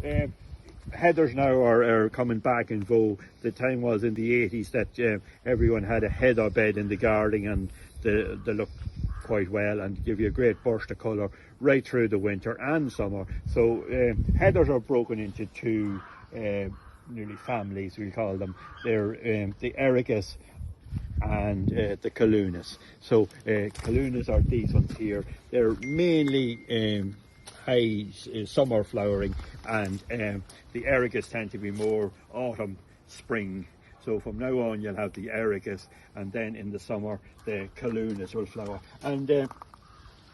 Heathers now are coming back in vogue. The time was in the 80s that everyone had a heather bed in the garden, and they look quite well and give you a great burst of colour right through the winter and summer. So heathers are broken into two nearly families, we call them. They're the ericus and the calunas. So calunas are these ones here. They're mainly high summer flowering, and the ericus tend to be more autumn, spring. So from now on you'll have the ericus, and then in the summer the calunas will flower. And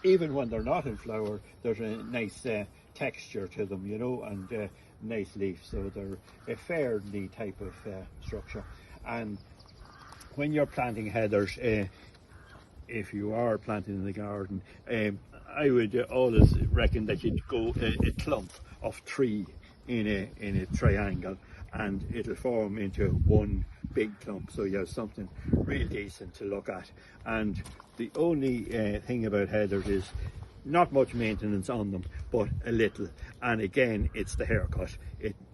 even when they're not in flower, there's a nice texture to them, you know, and nice leaf. So they're a fairly type of structure. And when you're planting heathers, if you are planting in the garden, I would always reckon that you'd go a clump of 3 in a triangle, and it'll form into one big clump, so you have something real decent to look at. And the only thing about heathers is not much maintenance on them, but a little. And again, it's the haircut.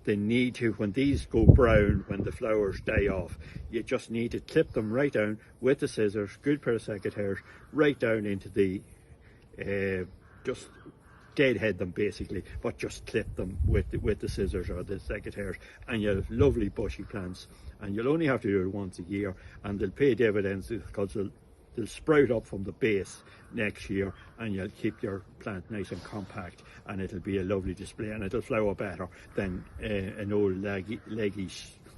They need to, when these go brown, when the flowers die off, you just need to clip them right down with the scissors, good pair of secateurs, right down into the just deadhead them basically, but just clip them with the scissors or the secateurs, and you'll have lovely bushy plants. And you'll only have to do it once a year, and they'll pay dividends because they'll sprout up from the base next year, and you'll keep your plant nice and compact, and it'll be a lovely display, and it'll flower better than an old leggy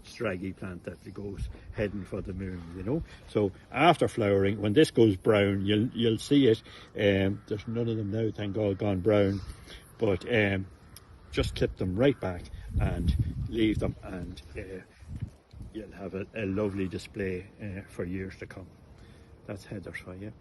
straggy plant that goes heading for the moon, you know. So after flowering, when this goes brown, you'll see it. There's none of them now, thank God, gone brown, but just clip them right back and leave them, and you'll have a lovely display for years to come. That's heathers for you.